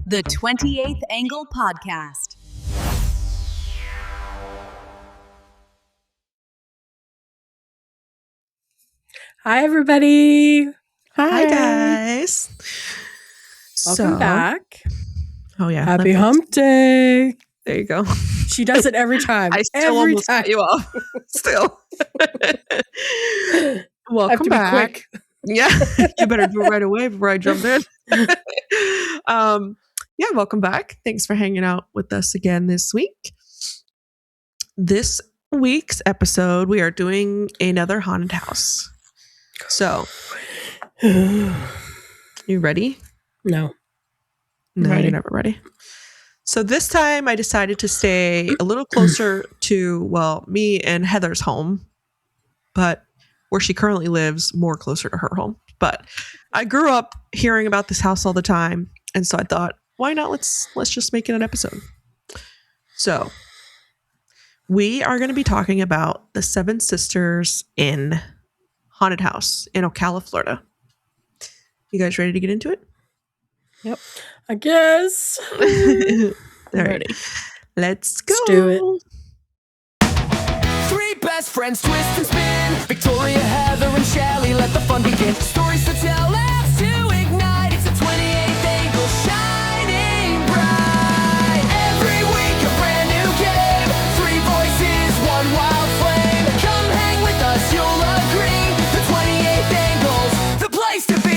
The 28th Angle Podcast. Hi, everybody. Hi guys. Welcome back. Oh, yeah. Happy hump day. There you go. She does it every time. I still almost cut you off. Still. Welcome I have to back. Be quick. Yeah. You better do it right away before I jump in. Yeah, welcome back. Thanks for hanging out with us again this week. This week's episode, we are doing another haunted house. So, you ready? No, You're never ready. So this time I decided to stay a little closer to, well, me and Heather's home, but where she currently lives, more closer to her home. But I grew up hearing about this house all the time, and so I thought, why not? Let's just make it an episode. So we are going to be talking about the Seven Sisters Inn haunted house in Ocala, Florida. You guys ready to get into it? Yep. I guess. All right. Ready. Let's go. Let's do it. Three best friends twist and spin. Victoria, Heather, and Shelley. Let the fun begin. Stories to tell, laughs to ignite. It's the 28th Angle shining bright. Every week a brand new game. Three voices, one wild flame. Come hang with us, you'll agree. The 28th Angle's the place to be.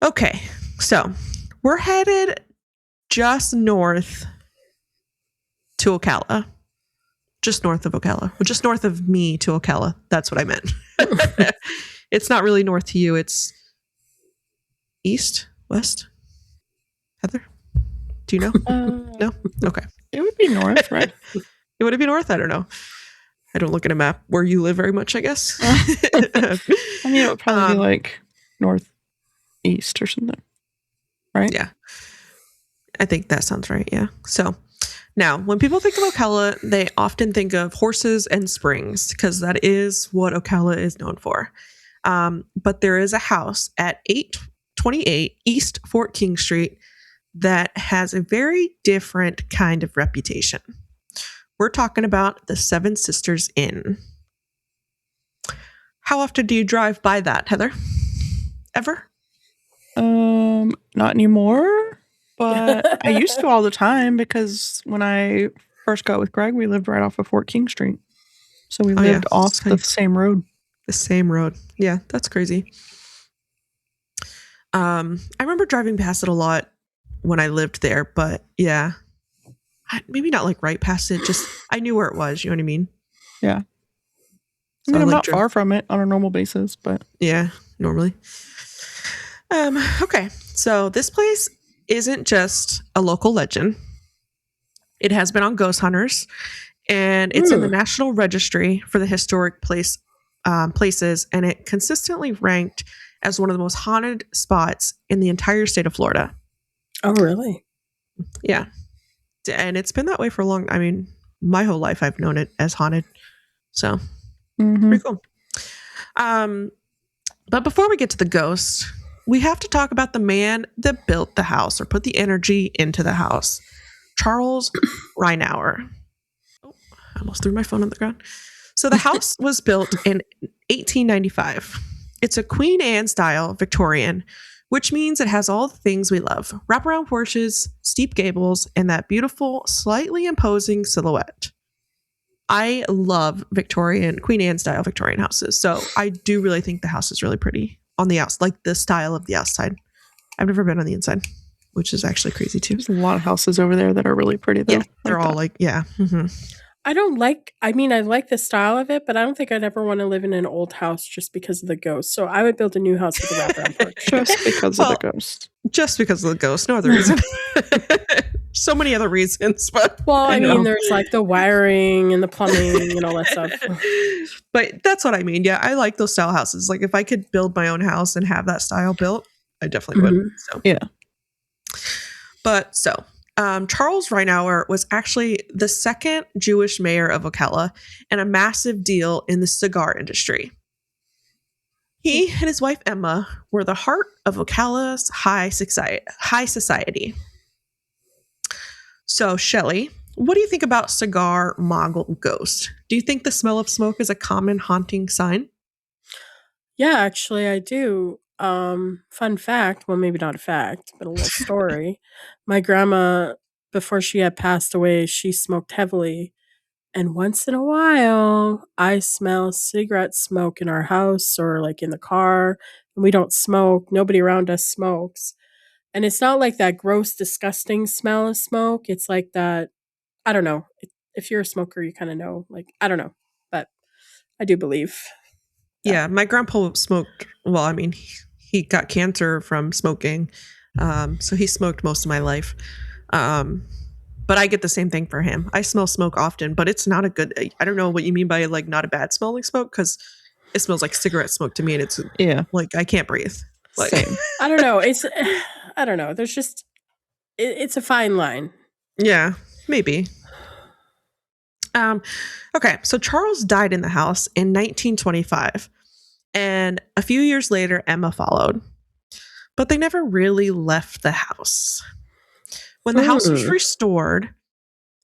Okay, so we're headed just north to Ocala. Just north of Ocala. Well, just north of me to Ocala. That's what I meant. It's not really north to you. It's east, west. Heather, do you know? No? Okay. It would be north, right? It would it be north? I don't know. I don't look at a map where you live very much, I guess. I mean, it would probably be like northeast or something, right? Yeah. I think that sounds right. Yeah. So now when people think of Ocala, they often think of horses and springs because that is what Ocala is known for. But there is a house at 828 East Fort King Street that has a very different kind of reputation. We're talking about the Seven Sisters Inn. How often do you drive by that, Heather? Ever? Not anymore, but I used to all the time because when I first got with Greg, we lived right off of Fort King Street. So we lived off the same road. The same road. Yeah, that's crazy. I remember driving past it a lot when I lived there, but yeah, maybe not like right past it. Just I knew where it was. You know what I mean? Yeah. So I mean, I'm like not far from it on a normal basis, but yeah, normally. Okay, so this place isn't just a local legend. It has been on Ghost Hunters, and it's in the National Registry for the Historic Places, and it consistently ranked as one of the most haunted spots in the entire state of Florida. Oh, really? Yeah. And it's been that way for a long, I mean, my whole life I've known it as haunted. So, pretty cool. But before we get to the ghost, we have to talk about the man that built the house or put the energy into the house. Charles Reinauer. Oh, I almost threw my phone on the ground. So the house was built in 1895. It's a Queen Anne style Victorian, which means it has all the things we love. Wraparound porches, steep gables, and that beautiful, slightly imposing silhouette. I love Queen Anne style Victorian houses. So I do really think the house is really pretty on the outside, like the style of the outside. I've never been on the inside, which is actually crazy too. there's a lot of houses over there that are really pretty though. Yeah, they're all like, yeah. Mm-hmm. I like the style of it, but I don't think I'd ever want to live in an old house just because of the ghost. So I would build a new house with a wraparound porch. Just because of the ghost. Just because of the ghost, no other reason. So many other reasons, but Well, I mean, there's like the wiring and the plumbing and all that stuff. But that's what I mean. Yeah, I like those style houses. Like if I could build my own house and have that style built, I definitely would. So yeah. But Charles Reinauer was actually the second Jewish mayor of Ocala and a massive deal in the cigar industry. He and his wife Emma were the heart of Ocala's high society. So, Shelley, what do you think about cigar mogul ghost? Do you think the smell of smoke is a common haunting sign? Yeah, actually, I do. Fun fact, well, maybe not a fact, but a little story. My grandma, before she had passed away, she smoked heavily. And once in a while, I smell cigarette smoke in our house or like in the car. And we don't smoke. Nobody around us smokes. And it's not like that gross, disgusting smell of smoke. It's like that, I don't know. If you're a smoker, you kind of know. Like, I don't know. But I do believe. Yeah, my grandpa smoked. Well, I mean, he got cancer from smoking. So he smoked most of my life. But I get the same thing for him. I smell smoke often, but it's not a good. I don't know what you mean by like not a bad smelling smoke, because it smells like cigarette smoke to me, and it's like I can't breathe. Like Same. I don't know. I don't know. There's just it's a fine line. Yeah, maybe. Okay, so Charles died in the house in 1925, and a few years later, Emma followed. But they never really left the house. When the house was restored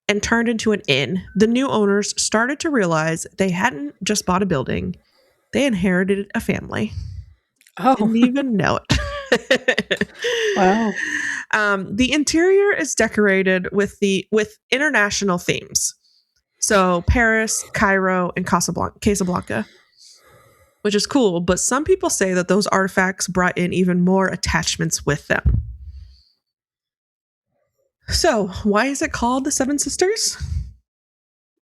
and turned into an inn, the new owners started to realize they hadn't just bought a building. They inherited a family. Oh. Didn't even know it. Wow. The interior is decorated with international themes. So Paris, Cairo, and Casablanca, which is cool. But some people say that those artifacts brought in even more attachments with them. So, why is it called the Seven Sisters?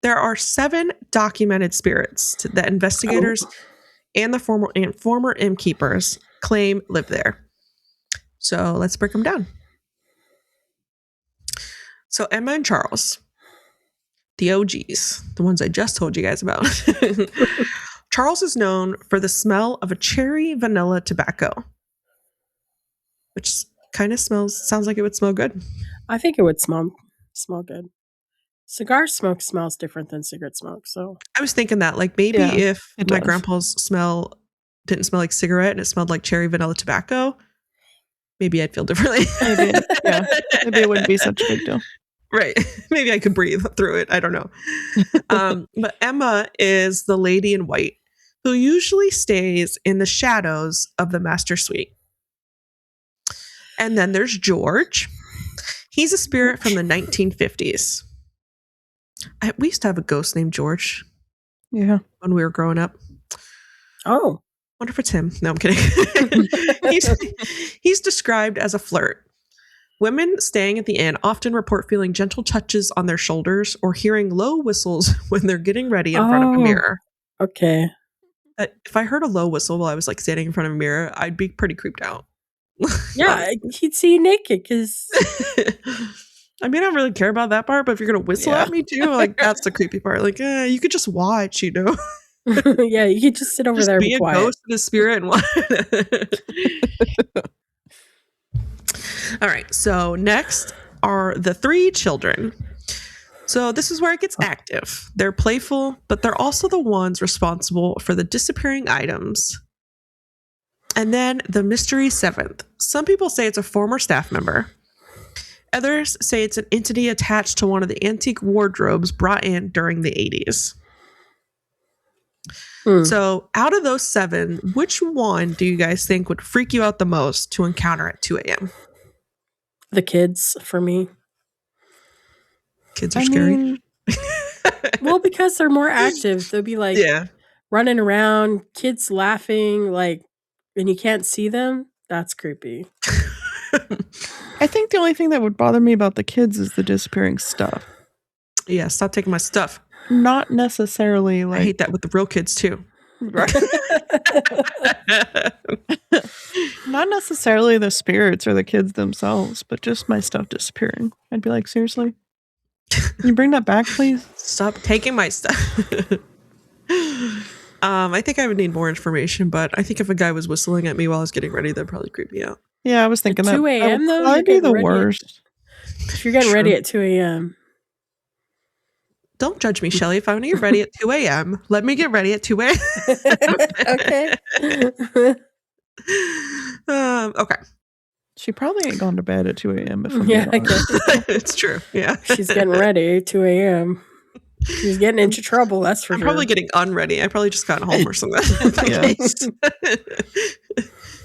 There are 7 documented spirits that investigators and the former innkeepers claim live there. So, let's break them down. So, Emma and Charles, the OGs, the ones I just told you guys about. Charles is known for the smell of a cherry vanilla tobacco, which kind of sounds like it would smell good. I think it would smell good. Cigar smoke smells different than cigarette smoke. So I was thinking that, like, maybe if my grandpa's smell didn't smell like cigarette and it smelled like cherry vanilla tobacco, maybe I'd feel differently. Maybe it wouldn't be such a big deal. Right. Maybe I could breathe through it. I don't know. But Emma is the lady in white who usually stays in the shadows of the master suite. And then there's George. He's a spirit from the 1950s. We used to have a ghost named George. Yeah. When we were growing up. Oh. Wonder if it's him. No, I'm kidding. He's described as a flirt. Women staying at the inn often report feeling gentle touches on their shoulders or hearing low whistles when they're getting ready in front of a mirror. Okay. If I heard a low whistle while I was like standing in front of a mirror, I'd be pretty creeped out. Yeah, he'd see you naked because. I mean, I don't really care about that part, but if you're gonna whistle at me too, like that's the creepy part. Like, you could just watch, you know. Yeah, you could just sit over there and be quiet. Ghost of the spirit and watch. All right, so next are the 3 children. So this is where it gets active. They're playful, but they're also the ones responsible for the disappearing items. And then the mystery 7th. Some people say it's a former staff member. Others say it's an entity attached to one of the antique wardrobes brought in during the 80s. So out of those 7, which one do you guys think would freak you out the most to encounter at 2 a.m.? The kids, for me. Kids are scary. Well, because they're more active. They'll be like running around, kids laughing, like, and you can't see them. That's creepy. I think the only thing that would bother me about the kids is the disappearing stuff. Yeah, stop taking my stuff. Not necessarily like... I hate that with the real kids too. Right. Not necessarily the spirits or the kids themselves, but just my stuff disappearing. I'd be like, seriously? Can you bring that back, please? Stop taking my stuff. I think I would need more information, but I think if a guy was whistling at me while I was getting ready, that'd probably creep me out. Yeah, I was thinking at 2 a.m. That would be the worst. If you're getting ready at 2 a.m. Don't judge me, Shelley. If I want to get ready at 2 a.m., let me get ready at 2 a.m. Okay. Okay. She probably ain't gone to bed at 2 a.m. if I'm Yeah, being honest. It's true. Yeah. She's getting ready, 2 a.m. She's getting into trouble, that's for I'm sure. probably getting unready. I probably just got home or something. Yeah.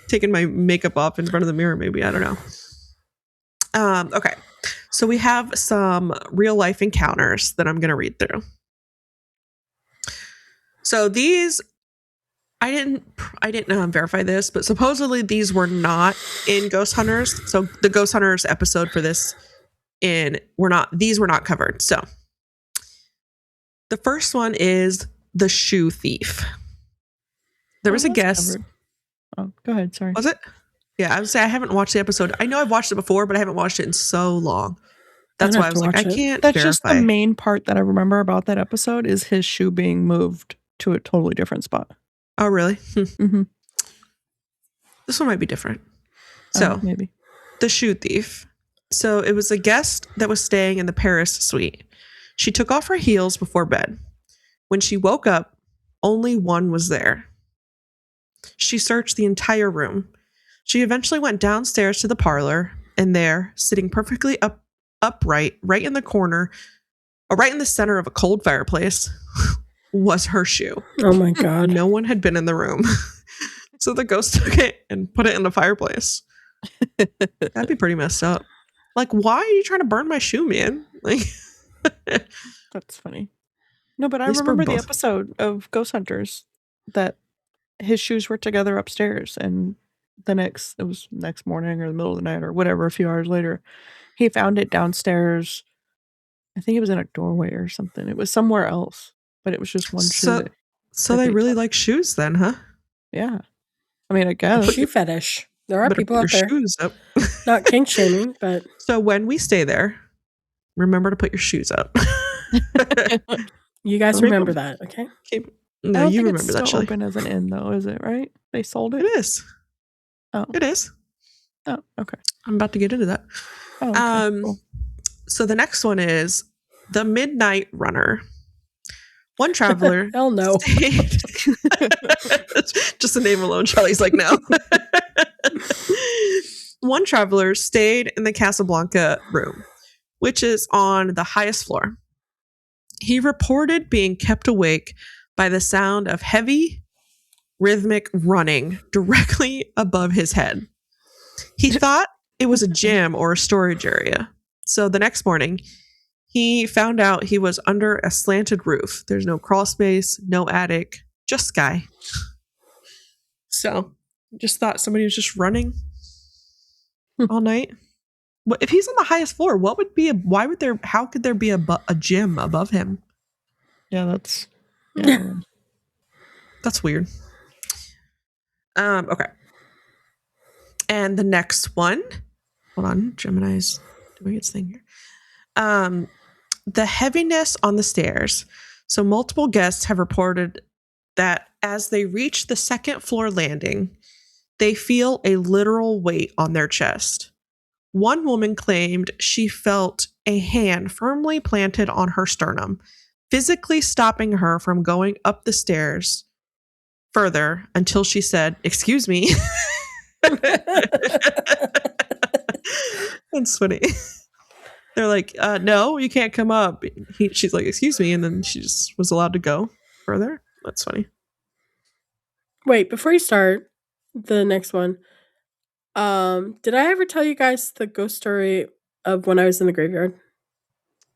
Taking my makeup off in front of the mirror, maybe. I don't know. Okay. So we have some real life encounters that I'm going to read through. So these, I didn't verify this, but supposedly these were not in Ghost Hunters. So the Ghost Hunters episode for this these were not covered. So the first one is the shoe thief. There was a guest. Covered. Oh, go ahead. Sorry. Was it? Yeah, I would say I haven't watched the episode. I know I've watched it before, but I haven't watched it in so long. That's why I was like, I can't That's verify. just the main part that I remember about that episode is his shoe being moved to a totally different spot. Oh, really? Mm-hmm. This one might be different. So, maybe. The shoe thief. So it was a guest that was staying in the Paris suite. She took off her heels before bed. When she woke up, only one was there. She searched the entire room. She eventually went downstairs to the parlor, and there, sitting perfectly upright, right in the corner, or right in the center of a cold fireplace, was her shoe. Oh my God. No one had been in the room. So the ghost took it and put it in the fireplace. That'd be pretty messed up. Like, why are you trying to burn my shoe, man? Like, That's funny. No, but I least for remember the both. episode of Ghost Hunters that his shoes were together upstairs, and it was next morning or the middle of the night or whatever, a few hours later, he found it downstairs. I think it was in a doorway or something. It was somewhere else, but it was just one shoe. So they really like shoes then, huh? Yeah. I mean, I guess. Shoe fetish. There are Better people put out your there. shoes up. Not kink shaming, but So when we stay there, remember to put your shoes up. you guys remember that, okay? No, I don't you think remember it's that, still Shelley. open as an inn, though, is it, right? They sold it? It is. Oh. It is. Oh, okay. I'm about to get into that. Oh, okay. Cool. So the next one is the Midnight Runner. One traveler. Hell no. Just the name alone, Shelley's like, no. One traveler stayed in the Casablanca room, which is on the highest floor. He reported being kept awake by the sound of heavy, rhythmic running directly above his head. He thought it was a gym or a storage area. So the next morning, he found out he was under a slanted roof. There's no crawl space, no attic, just sky. So just thought somebody was just running all night. Well, if he's on the highest floor, how could there be a gym above him? Yeah, that's weird. Okay. And the next one, hold on, Gemini's doing its thing here. The heaviness on the stairs. So multiple guests have reported that as they reach the second floor landing, they feel a literal weight on their chest. One woman claimed she felt a hand firmly planted on her sternum, physically stopping her from going up the stairs further until she said, "Excuse me." That's funny. They're like, no, you can't come up. She's like, "Excuse me," and then she just was allowed to go further. That's funny. Wait, before you start the next one, did I ever tell you guys the ghost story of when I was in the graveyard?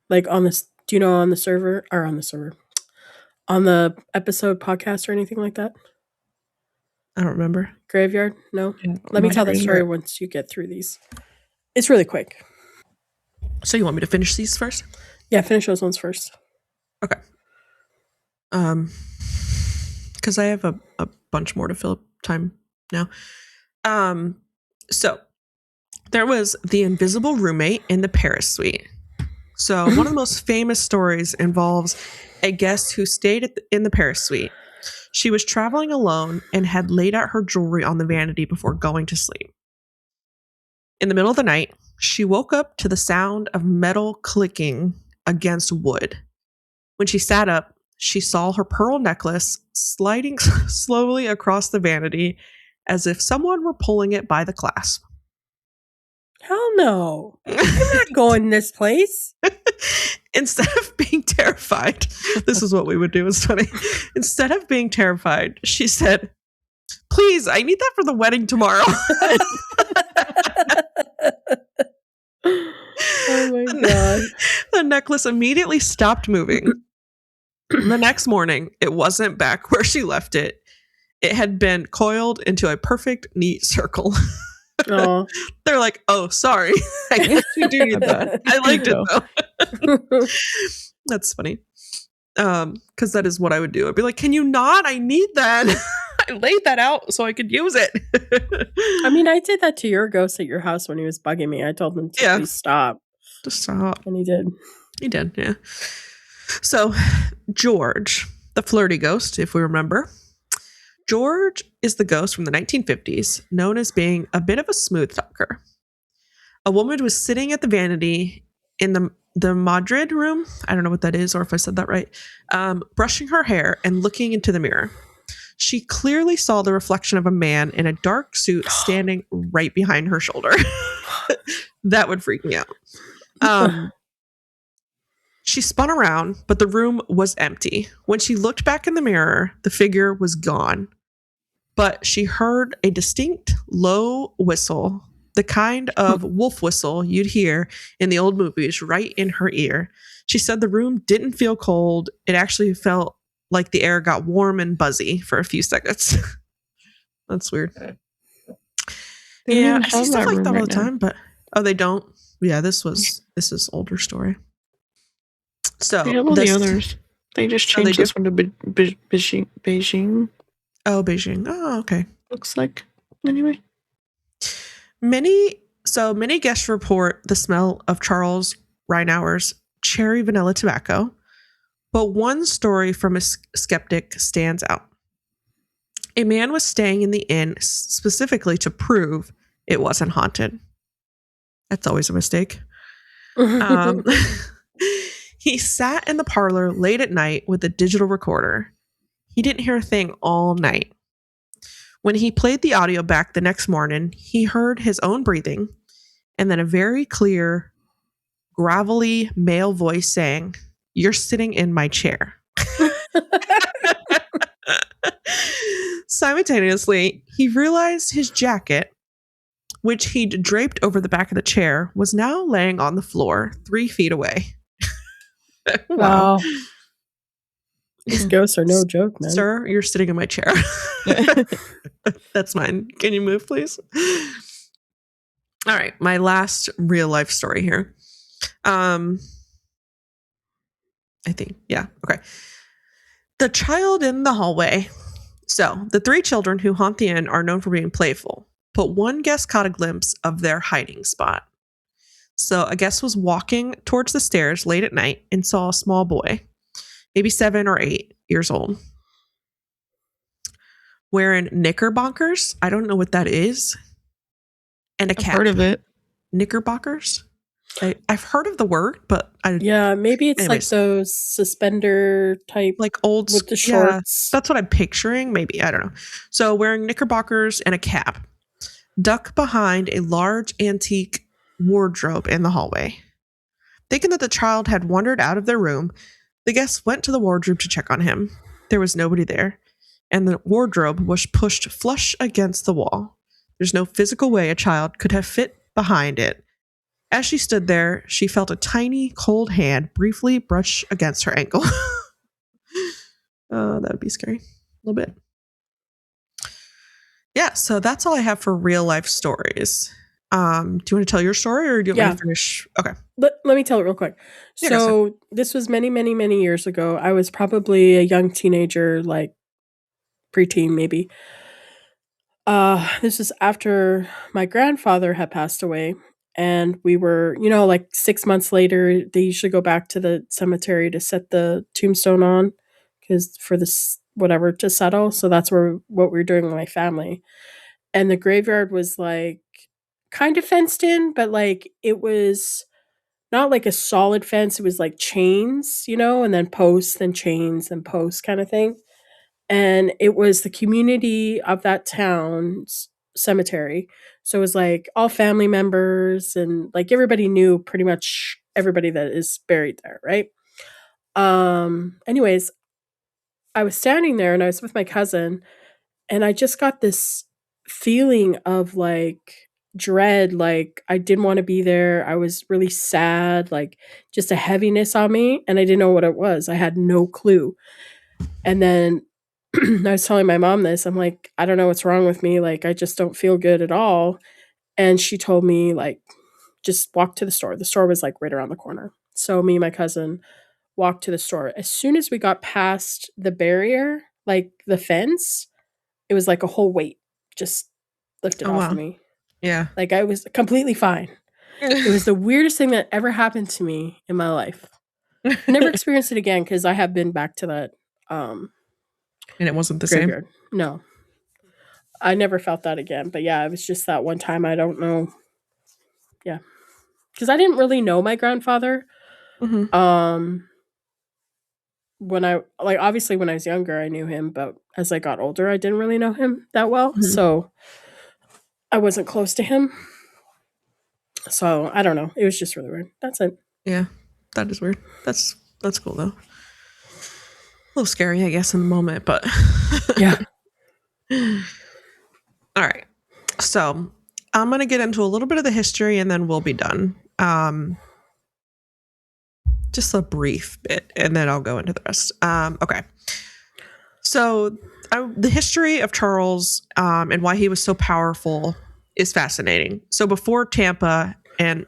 Like on this, do you know, on the episode podcast or anything like that? I don't remember. Graveyard? No? Yeah, Let me my tell the story favorite. once you get through these. It's really quick. So you want me to finish these first? Yeah, finish those ones first. Okay. Because I have a bunch more to fill up time now. So there was the invisible roommate in the Paris suite. So one of the most famous stories involves a guest who stayed in the Paris suite. She was traveling alone and had laid out her jewelry on the vanity before going to sleep. In the middle of the night, she woke up to the sound of metal clicking against wood. When she sat up, she saw her pearl necklace sliding slowly across the vanity as if someone were pulling it by the clasp. Hell no. I'm not going this place. Instead of being terrified, this is what we would do. It's funny. Instead of being terrified, she said, "Please, I need that for the wedding tomorrow." Oh my God. The necklace immediately stopped moving. The next morning, it wasn't back where she left it. It had been coiled into a perfect, neat circle. Oh. They're like, "Oh, sorry. I guess you do need that. I liked it, though." That's funny. Because that is what I would do. I'd be like, "Can you not? I need that." I laid that out so I could use it. I mean, I did that to your ghost at your house when he was bugging me. I told him to please stop. Just stop. And he did. He did, yeah. So, George, the flirty ghost, if we remember. George is the ghost from the 1950s, known as being a bit of a smooth talker. A woman was sitting at the vanity in the Madrid room. I don't know what that is, or if I said that right. Brushing her hair and looking into the mirror. She clearly saw the reflection of a man in a dark suit standing right behind her shoulder. That would freak me out. She spun around, but the room was empty. When she looked back in the mirror, the figure was gone. But she heard a distinct low whistle, the kind of wolf whistle you'd hear in the old movies, right in her ear. She said the room didn't feel cold. It actually felt like the air got warm and buzzy for a few seconds. That's weird. Yeah, I see stuff like that all the time, but they don't. Yeah, this is older story. So the others, they just changed this one to Beijing. Oh, Beijing. Oh, okay. Looks like anyway. Many guests report the smell of Charles Reinauer's cherry vanilla tobacco, but one story from a skeptic stands out. A man was staying in the inn specifically to prove it wasn't haunted. That's always a mistake. He sat in the parlor late at night with a digital recorder. He didn't hear a thing all night. When he played the audio back the next morning, he heard his own breathing and then a very clear, gravelly male voice saying, "You're sitting in my chair." Simultaneously, he realized his jacket, which he'd draped over the back of the chair, was now laying on the floor 3 feet away. Wow. These ghosts are no joke, man. Sir, you're sitting in my chair. That's mine. Can you move, please? All right. My last real life story here. I think. Yeah. Okay. The child in the hallway. So the 3 children who haunt the inn are known for being playful, but one guest caught a glimpse of their hiding spot. So a guest was walking towards the stairs late at night and saw a small boy, maybe 7 or 8 years old, wearing knickerbockers. I don't know what that is. And a cap. I've heard of it. Knickerbockers? I've heard of the word, but maybe it's like those suspender type, like old with the shorts. Yeah, that's what I'm picturing. Maybe, I don't know. So wearing knickerbockers and a cap, duck behind a large antique wardrobe in the hallway. Thinking that the child had wandered out of their room, the guests went to the wardrobe to check on him. There was nobody there, and the wardrobe was pushed flush against the wall. There's no physical way a child could have fit behind it. As she stood there, she felt a tiny, cold hand briefly brush against her ankle. That would be scary. A little bit. Yeah, so that's all I have for real life stories. Do you want to tell your story, or do you want me to finish? Okay. Let me tell it real quick. So this was many, many, many years ago. I was probably a young teenager, like preteen maybe. This was after my grandfather had passed away. And we were, like 6 months later, they usually go back to the cemetery to set the tombstone on, because for this whatever to settle. So that's what we were doing with my family. And the graveyard was like kind of fenced in, but like it was not like a solid fence. It was like chains, and then posts, then chains, then posts kind of thing. And it was the community of that town's cemetery. So it was like all family members and like everybody knew pretty much everybody that is buried there, right? Anyways, I was standing there and I was with my cousin and I just got this feeling of like dread, like I didn't want to be there. I was really sad, like just a heaviness on me and I didn't know what it was. I had no clue. And then I was telling my mom this. I'm like, I don't know what's wrong with me. Like, I just don't feel good at all. And she told me, like, just walk to the store. The store was like right around the corner. So me and my cousin walked to the store. As soon as we got past the barrier, like the fence, it was like a whole weight just lifted off of me. Yeah. Like I was completely fine. It was the weirdest thing that ever happened to me in my life. I never experienced it again because I have been back to that and it wasn't the graveyard. same? No. I never felt that again. But yeah, it was just that one time. I don't know. Yeah. Because I didn't really know my grandfather. Mm-hmm. When I, like, obviously when I was younger, I knew him. But as I got older, I didn't really know him that well. Mm-hmm. So I wasn't close to him. So I don't know. It was just really weird. That's it. Yeah. That is weird. That's cool, though. A little scary, I guess, in the moment, but Yeah. All right. So I'm going to get into a little bit of the history and then we'll be done. Just a brief bit and then I'll go into the rest. Okay. So the history of Charles and why he was so powerful is fascinating. So before Tampa, and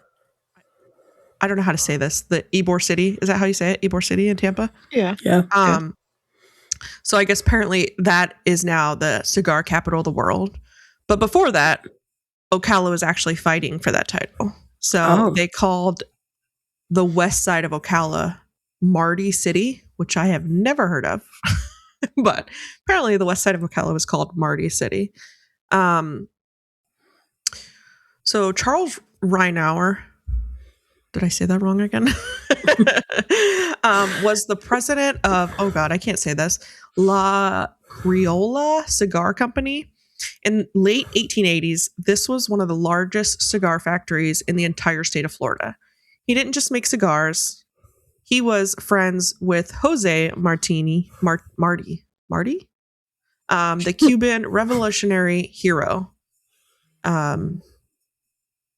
I don't know how to say this, the Ybor City, is that how you say it? Ybor City in Tampa? Yeah. Yeah. So I guess apparently that is now the cigar capital of the world. But before that, Ocala was actually fighting for that title. So they called the west side of Ocala Marty City, which I have never heard of. But apparently the west side of Ocala was called Marty City. So Charles Reinauer, did I say that wrong again? Was the president of, oh God, I can't say this, La Criolla Cigar Company. In late 1880s, this was one of the largest cigar factories in the entire state of Florida. He didn't just make cigars. He was friends with Jose Marty, the Cuban revolutionary hero,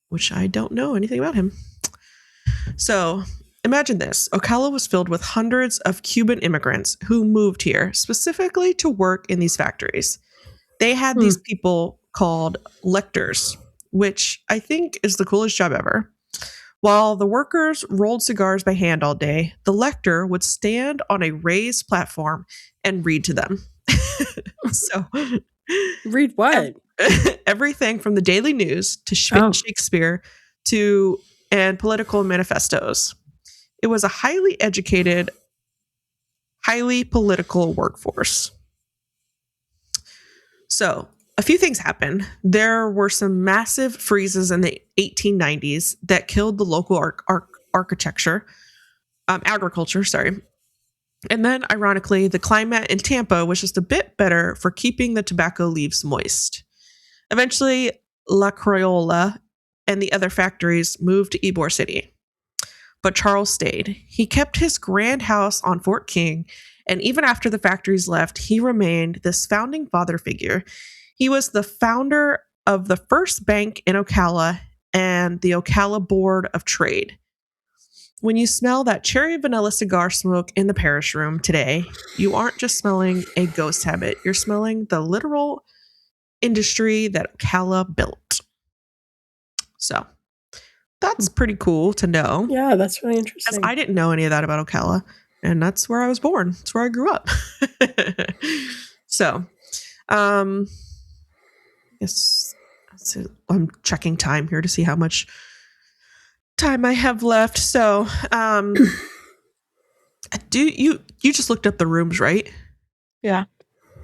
which I don't know anything about him. So imagine this. Ocala was filled with hundreds of Cuban immigrants who moved here specifically to work in these factories. They had these people called lectors, which I think is the coolest job ever. While the workers rolled cigars by hand all day, the lector would stand on a raised platform and read to them. So, read what? Everything from the Daily News to Shakespeare and political manifestos. It was a highly educated, highly political workforce. So a few things happened. There were some massive freezes in the 1890s that killed the local agriculture. And then, ironically, the climate in Tampa was just a bit better for keeping the tobacco leaves moist. Eventually, La Criolla and the other factories moved to Ybor City. But Charles stayed. He kept his grand house on Fort King, and even after the factories left, he remained this founding father figure. He was the founder of the first bank in Ocala and the Ocala Board of Trade. When you smell that cherry vanilla cigar smoke in the parish room today, you aren't just smelling a ghost habit. You're smelling the literal industry that Ocala built. So that's pretty cool to know. Yeah, that's really interesting. I didn't know any of that about Ocala, and that's where I was born. That's where I grew up. So, yes, I'm checking time here to see how much time I have left. So, you just looked up the rooms, right? Yeah.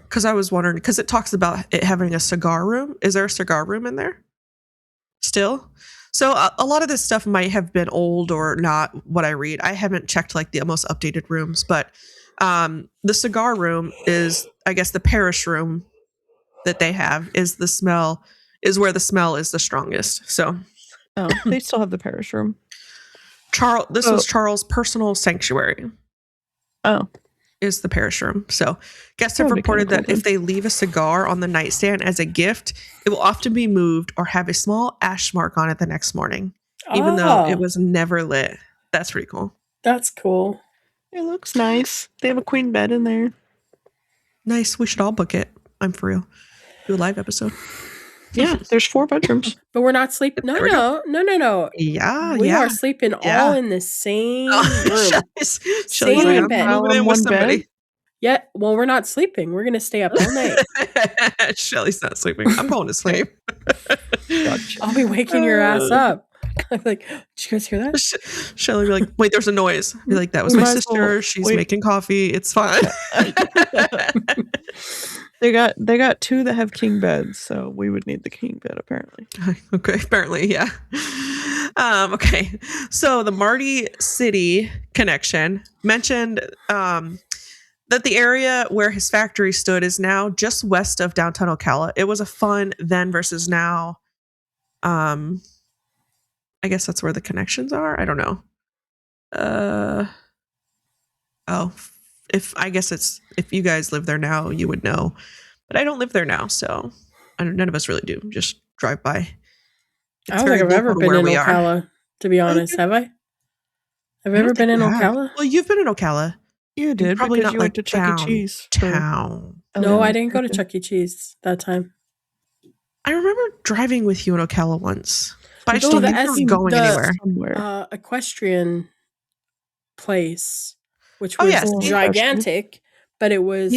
Because I was wondering, because it talks about it having a cigar room. Is there a cigar room in there? still. So a lot of this stuff might have been old or not what I read. I haven't checked like the most updated rooms, but the cigar room is, I guess, the parish room that they have is where the smell is the strongest. So They still have the parish room. This was Charles' personal sanctuary. Oh. Is the parish room. So guests have That would be kinda reported that cool, if they leave a cigar on the nightstand as a gift, it will often be moved or have a small ash mark on it the next morning, even though it was never lit. That's pretty cool. That's cool. It looks nice. They have a queen bed in there. Nice. We should all book it. I'm for real. Do a live episode. Yeah, there's 4 bedrooms. But we're not sleeping. No. Yeah, We are sleeping all in the same room. Shelley's like, I'm bed. moving in with somebody. Yeah, well, we're not sleeping. We're going to stay up all night. Shelley's not sleeping. I'm going to sleep. Gotcha. I'll be waking your ass up. I'm like, did you guys hear that? Shelley be like, wait, there's a noise. Be like, that was my sister. She's making coffee. It's fine. They got 2 that have king beds, so we would need the king bed apparently. Okay, apparently, yeah. Okay, so the Marty City connection mentioned that the area where his factory stood is now just west of downtown Ocala. It was a fun then versus now. I guess that's where the connections are. I don't know. If you guys live there now, you would know. But I don't live there now, so none of us really do. Just drive by. I don't think I've ever been in Ocala, to be honest. Have I? Have I ever been in Ocala? Well, you've been in Ocala. You did, probably because not you like went to Chuck E. Cheese. Town. No, I didn't go to Chuck E. Cheese that time. I remember driving with you in Ocala once, but I just don't think we were going anywhere. Somewhere. Equestrian place, which was gigantic, but it was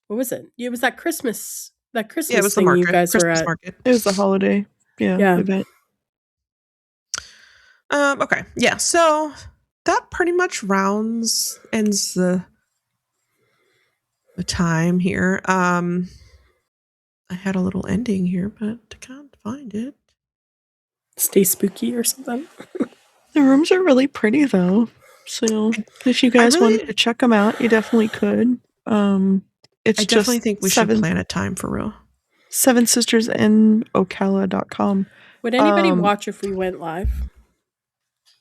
what was it? It was that Christmas it was thing you guys Christmas were at. Market. It was the holiday, event. Okay, yeah. So that pretty much ends the time here. I had a little ending here, but I can't find it. Stay spooky or something. The rooms are really pretty though. So if you guys wanted to check them out, you definitely could. I definitely think we should plan a time for real. 7sistersinocala.com. Would anybody watch if we went live?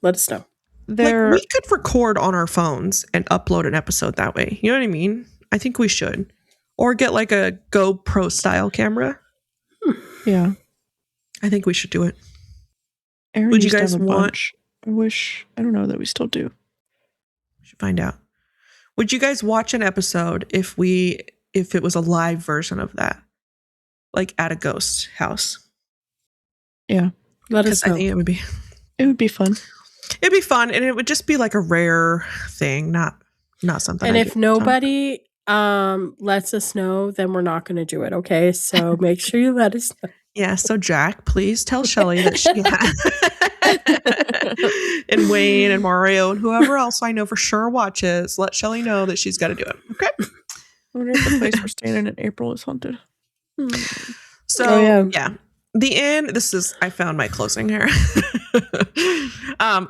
Let us know. We could record on our phones and upload an episode that way. You know what I mean? I think we should. Or get like a GoPro style camera. Yeah. I think we should do it. Aaron Would you guys want? I don't know that we still do. We should find out. Would you guys watch an episode if it was a live version of that? Like at a ghost house? Yeah. Let us know. I think it would be fun. It'd be fun, and it would just be like a rare thing, not something. And if nobody lets us know, then we're not going to do it. Okay, so make sure you let us know. Yeah. So Jack, please tell Shelley that she and Wayne and Mario and whoever else I know for sure watches. Let Shelley know that she's got to do it. Okay. I wonder if the place we're staying in April is haunted. So yeah. The inn, I found my closing here.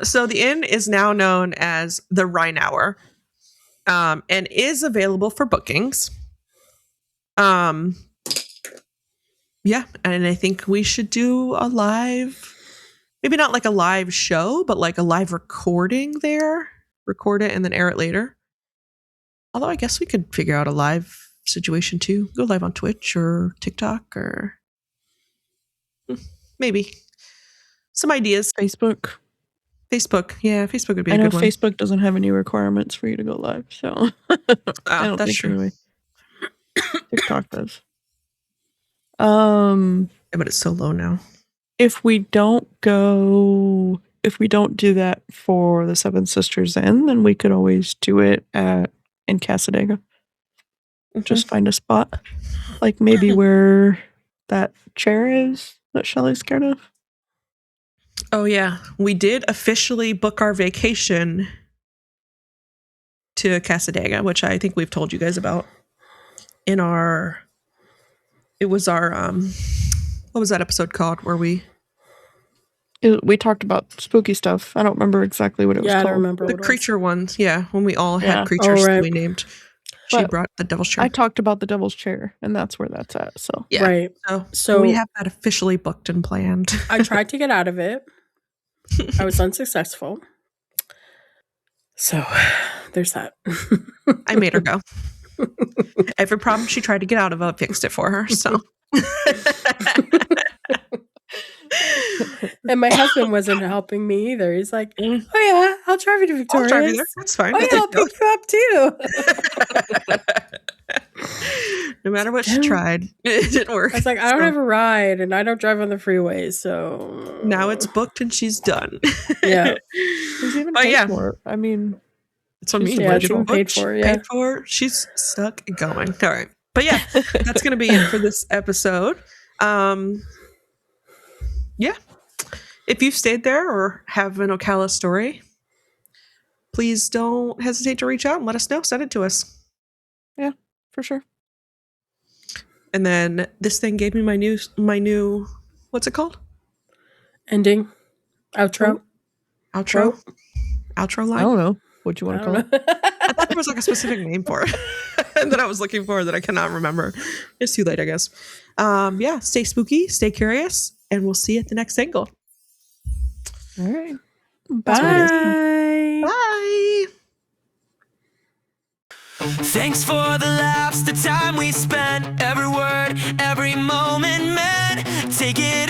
So the inn is now known as the Rheinauer, and is available for bookings. Yeah, and I think we should do a live, maybe not like a live show, but like a live recording there. Record it and then air it later. Although I guess we could figure out a live situation too. Go live on Twitch or TikTok or maybe some ideas. Facebook. Yeah, Facebook would be a good one. Facebook doesn't have any requirements for you to go live, so I don't think true. Anyway. TikTok does. Yeah, but it's so low now. If we don't do that for the Seven Sisters Inn, then we could always do it in Casadega. Just find a spot, like maybe where that chair is that Shelley's scared of. Oh yeah, we did officially book our vacation to Casadega, which I think we've told you guys about. It was our What was that episode called where we We talked about spooky stuff. I don't remember exactly what it was Yeah, I called. don't remember the what it was. creature ones? Yeah, when we all Yeah. had creatures that right. we named. She But brought the devil's chair. I talked about the devil's chair, and that's where that's at. So yeah. Right. So we have that officially booked and planned. I tried to get out of it. I was unsuccessful. So there's that. I made her go. Every problem she tried to get out of, I fixed it for her. So. And my husband wasn't helping me either. He's like, "Oh yeah, I'll drive you to Victoria. I'll drive you there. That's fine. Oh yeah, I'll pick you up too." No matter what she tried, it didn't work. I was like, "I don't have a ride, and I don't drive on the freeway, so now it's booked and she's done." Yeah. she's even paid for it. I mean, that's what I mean. Yeah, Like, it's been paid for. Yeah, paid for. She's stuck going. All right, but yeah, that's gonna be it for this episode. Yeah. If you've stayed there or have an Ocala story, please don't hesitate to reach out and let us know. Send it to us. Yeah, for sure. And then this thing gave me my new what's it called? ending, outro, Outro line. I don't know what you want to call it. I thought there was like a specific name for it that I was looking for that I cannot remember. It's too late, I guess. Yeah, stay spooky, stay curious, and we'll see you at the next angle. All right. Bye. Bye. Thanks for the laughs, the time we spent. Every word, every moment meant. Take it